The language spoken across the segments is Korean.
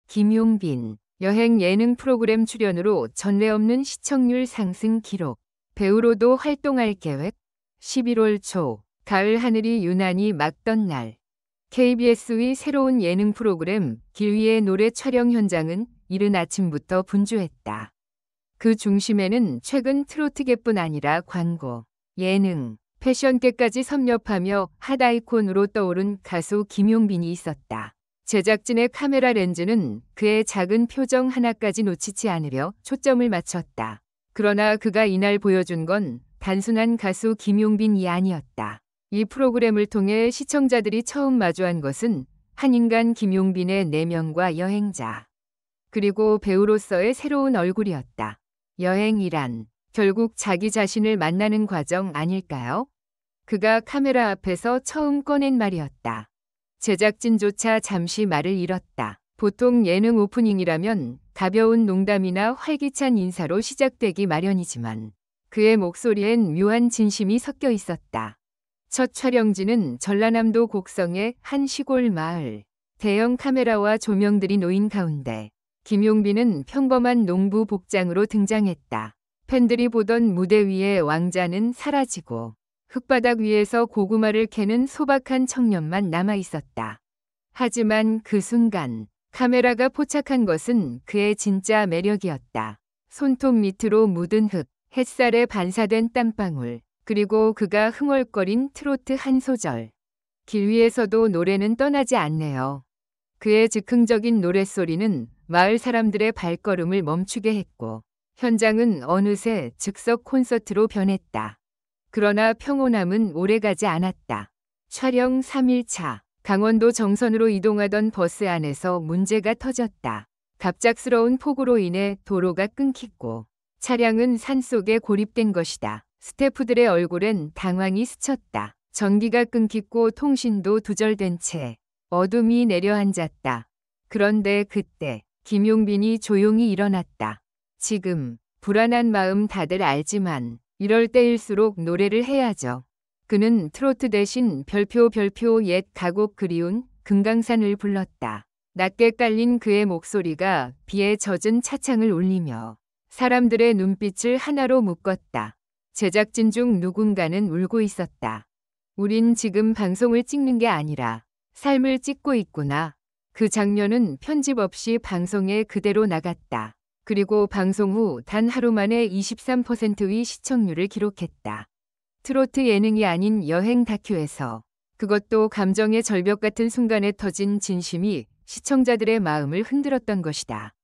김용빈, 여행 예능 프로그램 출연으로 전례 없는 시청률 상승 기록. 배우로도 활동할 계획. 11월 초, 가을 하늘이 유난히 맑던 날. KBS의 새로운 예능 프로그램 길 위의 노래 촬영 현장은 이른 아침부터 분주했다. 그 중심에는 최근 트로트계뿐 아니라 광고, 예능, 패션계까지 섭렵하며 핫 아이콘으로 떠오른 가수 김용빈이 있었다. 제작진의 카메라 렌즈는 그의 작은 표정 하나까지 놓치지 않으려 초점을 맞췄다. 그러나 그가 이날 보여준 건 단순한 가수 김용빈이 아니었다. 이 프로그램을 통해 시청자들이 처음 마주한 것은 한 인간 김용빈의 내면과 여행자, 그리고 배우로서의 새로운 얼굴이었다. 여행이란 결국 자기 자신을 만나는 과정 아닐까요? 그가 카메라 앞에서 처음 꺼낸 말이었다. 제작진조차 잠시 말을 잃었다. 보통 예능 오프닝이라면 가벼운 농담이나 활기찬 인사로 시작되기 마련이지만 그의 목소리엔 묘한 진심이 섞여 있었다. 첫 촬영지는 전라남도 곡성의 한 시골 마을. 대형 카메라와 조명들이 놓인 가운데 김용빈은 평범한 농부 복장으로 등장했다. 팬들이 보던 무대 위에 왕자는 사라지고 흙바닥 위에서 고구마를 캐는 소박한 청년만 남아 있었다. 하지만 그 순간 카메라가 포착한 것은 그의 진짜 매력이었다. 손톱 밑으로 묻은 흙, 햇살에 반사된 땀방울, 그리고 그가 흥얼거린 트로트 한 소절. 길 위에서도 노래는 떠나지 않네요. 그의 즉흥적인 노랫소리는 마을 사람들의 발걸음을 멈추게 했고 현장은 어느새 즉석 콘서트로 변했다. 그러나 평온함은 오래가지 않았다. 촬영 3일차, 강원도 정선으로 이동하던 버스 안에서 문제가 터졌다. 갑작스러운 폭우로 인해 도로가 끊기고 차량은 산속에 고립된 것이다. 스태프들의 얼굴엔 당황이 스쳤다. 전기가 끊기고 통신도 두절된 채 어둠이 내려앉았다. 그런데 그때 김용빈이 조용히 일어났다. 지금 불안한 마음 다들 알지만 이럴 때일수록 노래를 해야죠. 그는 트로트 대신 별표 옛 가곡 그리운 금강산을 불렀다. 낮게 깔린 그의 목소리가 비에 젖은 차창을 울리며 사람들의 눈빛을 하나로 묶었다. 제작진 중 누군가는 울고 있었다. 우린 지금 방송을 찍는 게 아니라 삶을 찍고 있구나. 그 장면은 편집 없이 방송에 그대로 나갔다. 그리고 방송 후 단 하루 만에 23%의 시청률을 기록했다. 트로트 예능이 아닌 여행 다큐에서 그것도 감정의 절벽 같은 순간에 터진 진심이 시청자들의 마음을 흔들었던 것이다.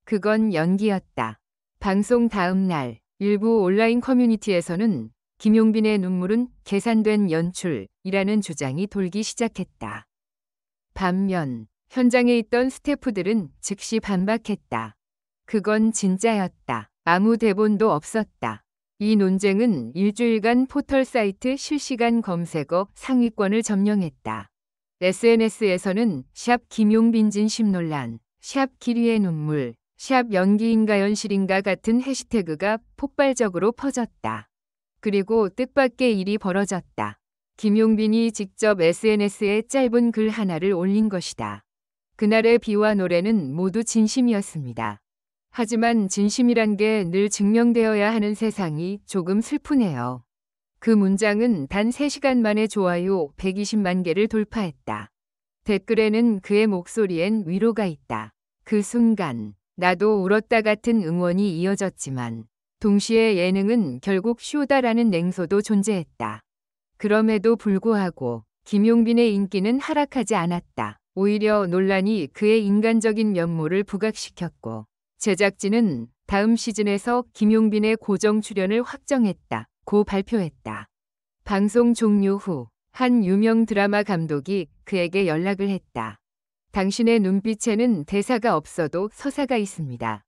그건 연기였다. 방송 다음 날 일부 온라인 커뮤니티에서는 김용빈의 눈물은 계산된 연출이라는 주장이 돌기 시작했다. 반면 현장에 있던 스태프들은 즉시 반박했다. 그건 진짜였다. 아무 대본도 없었다. 이 논쟁은 일주일간 포털 사이트 실시간 검색어 상위권을 점령했다. SNS에서는 샵 김용빈 진심 논란, 샵 길이의 눈물, 샵 연기인가 연실인가 같은 해시태그가 폭발적으로 퍼졌다. 그리고 뜻밖의 일이 벌어졌다. 김용빈이 직접 SNS에 짧은 글 하나를 올린 것이다. 그날의 비와 노래는 모두 진심이었습니다. 하지만 진심이란 게 늘 증명되어야 하는 세상이 조금 슬프네요. 그 문장은 단 3시간 만에 좋아요 120만 개를 돌파했다. 댓글에는 그의 목소리엔 위로가 있다. 그 순간 나도 울었다 같은 응원이 이어졌지만 동시에 예능은 결국 쇼다라는 냉소도 존재했다. 그럼에도 불구하고 김용빈의 인기는 하락하지 않았다. 오히려 논란이 그의 인간적인 면모를 부각시켰고 제작진은 다음 시즌에서 김용빈의 고정 출연을 확정했다고 발표했다. 방송 종료 후 한 유명 드라마 감독이 그에게 연락을 했다. 당신의 눈빛에는 대사가 없어도 서사가 있습니다.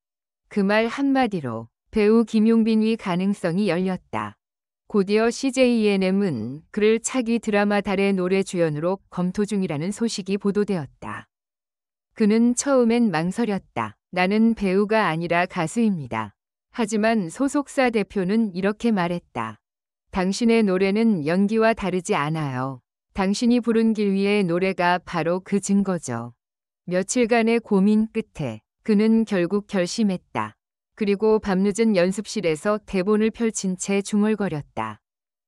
그 말 한마디로 배우 김용빈의 가능성이 열렸다. 곧이어 CJ ENM은 그를 차기 드라마 달의 노래 주연으로 검토 중이라는 소식이 보도되었다. 그는 처음엔 망설였다. 나는 배우가 아니라 가수입니다. 하지만 소속사 대표는 이렇게 말했다. 당신의 노래는 연기와 다르지 않아요. 당신이 부른 길 위의 노래가 바로 그 증거죠. 며칠간의 고민 끝에 그는 결국 결심했다. 그리고 밤늦은 연습실에서 대본을 펼친 채 중얼거렸다.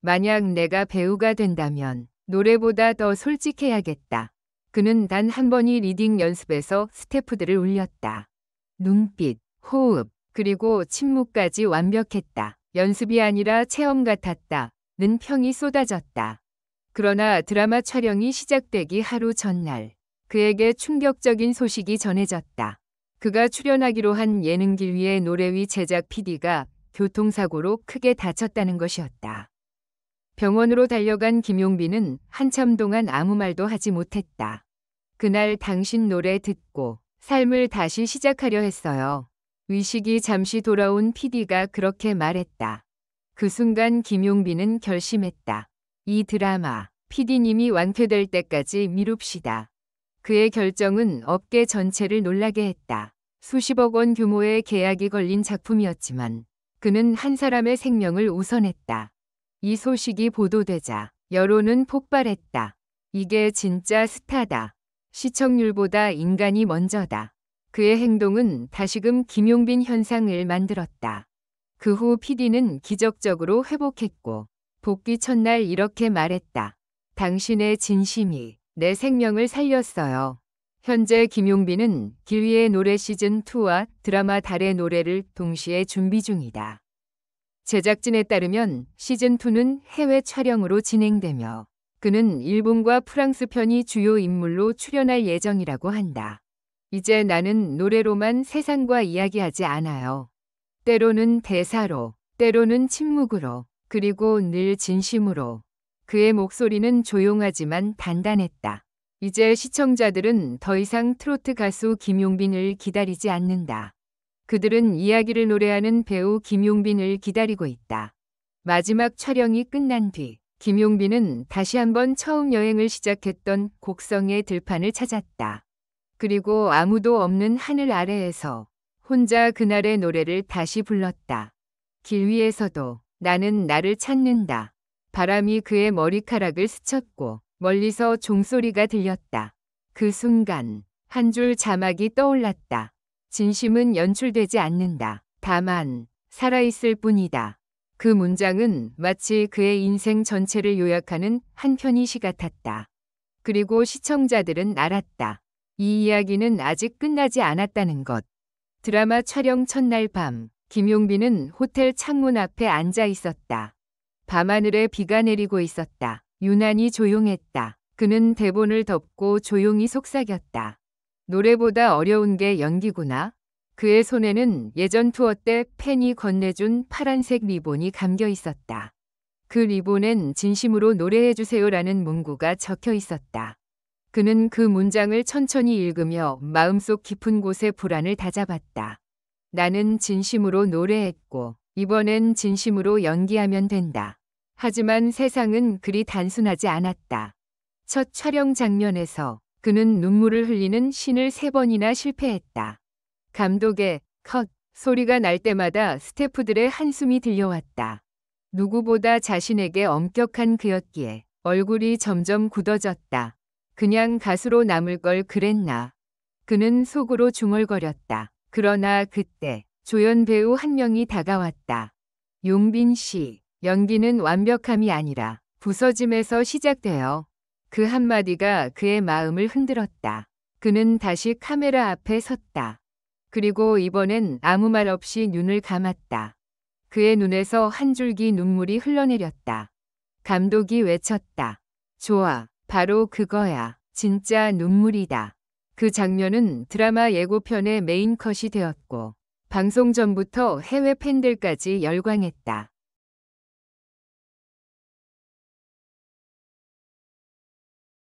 만약 내가 배우가 된다면 노래보다 더 솔직해야겠다. 그는 단 한 번이 리딩 연습에서 스태프들을 울렸다. 눈빛, 호흡, 그리고 침묵까지 완벽했다. 연습이 아니라 체험 같았다. 는 평이 쏟아졌다. 그러나 드라마 촬영이 시작되기 하루 전날 그에게 충격적인 소식이 전해졌다. 그가 출연하기로 한 예능길 위의 노래 위 제작 PD가 교통사고로 크게 다쳤다는 것이었다. 병원으로 달려간 김용빈은 한참 동안 아무 말도 하지 못했다. 그날 당신 노래 듣고 삶을 다시 시작하려 했어요. 의식이 잠시 돌아온 PD가 그렇게 말했다. 그 순간 김용빈은 결심했다. 이 드라마 PD님이 완쾌될 때까지 미룹시다. 그의 결정은 업계 전체를 놀라게 했다. 수십억 원 규모의 계약이 걸린 작품이었지만 그는 한 사람의 생명을 우선했다. 이 소식이 보도되자 여론은 폭발했다. 이게 진짜 스타다. 시청률보다 인간이 먼저다. 그의 행동은 다시금 김용빈 현상을 만들었다. 그 후 PD는 기적적으로 회복했고 복귀 첫날 이렇게 말했다. 당신의 진심이 내 생명을 살렸어요. 현재 김용빈은 길 위의 노래 시즌2와 드라마 달의 노래를 동시에 준비 중이다. 제작진에 따르면 시즌2는 해외 촬영으로 진행되며 그는 일본과 프랑스 편이 주요 인물로 출연할 예정이라고 한다. 이제 나는 노래로만 세상과 이야기하지 않아요. 때로는 대사로, 때로는 침묵으로, 그리고 늘 진심으로. 그의 목소리는 조용하지만 단단했다. 이제 시청자들은 더 이상 트로트 가수 김용빈을 기다리지 않는다. 그들은 이야기를 노래하는 배우 김용빈을 기다리고 있다. 마지막 촬영이 끝난 뒤 김용빈은 다시 한번 처음 여행을 시작했던 곡성의 들판을 찾았다. 그리고 아무도 없는 하늘 아래에서 혼자 그날의 노래를 다시 불렀다. 길 위에서도 나는 나를 찾는다. 바람이 그의 머리카락을 스쳤고 멀리서 종소리가 들렸다. 그 순간 한 줄 자막이 떠올랐다. 진심은 연출되지 않는다. 다만 살아있을 뿐이다. 그 문장은 마치 그의 인생 전체를 요약하는 한 편의 시 같았다. 그리고 시청자들은 알았다. 이 이야기는 아직 끝나지 않았다는 것. 드라마 촬영 첫날 밤, 김용빈은 호텔 창문 앞에 앉아 있었다. 밤하늘에 비가 내리고 있었다. 유난히 조용했다. 그는 대본을 덮고 조용히 속삭였다. 노래보다 어려운 게 연기구나. 그의 손에는 예전 투어 때 팬이 건네준 파란색 리본이 감겨 있었다. 그 리본엔 진심으로 노래해주세요라는 문구가 적혀 있었다. 그는 그 문장을 천천히 읽으며 마음속 깊은 곳에 불안을 다잡았다. 나는 진심으로 노래했고 이번엔 진심으로 연기하면 된다. 하지만 세상은 그리 단순하지 않았다. 첫 촬영 장면에서 그는 눈물을 흘리는 씬을 3번이나 실패했다. 감독의 컷 소리가 날 때마다 스태프들의 한숨이 들려왔다. 누구보다 자신에게 엄격한 그였기에 얼굴이 점점 굳어졌다. 그냥 가수로 남을 걸 그랬나. 그는 속으로 중얼거렸다. 그러나 그때 조연 배우 한 명이 다가왔다. 용빈 씨, 연기는 완벽함이 아니라 부서짐에서 시작돼요. 그 한마디가 그의 마음을 흔들었다. 그는 다시 카메라 앞에 섰다. 그리고 이번엔 아무 말 없이 눈을 감았다. 그의 눈에서 한 줄기 눈물이 흘러내렸다. 감독이 외쳤다. 좋아, 바로 그거야. 진짜 눈물이다. 그 장면은 드라마 예고편의 메인 컷이 되었고 방송 전부터 해외 팬들까지 열광했다.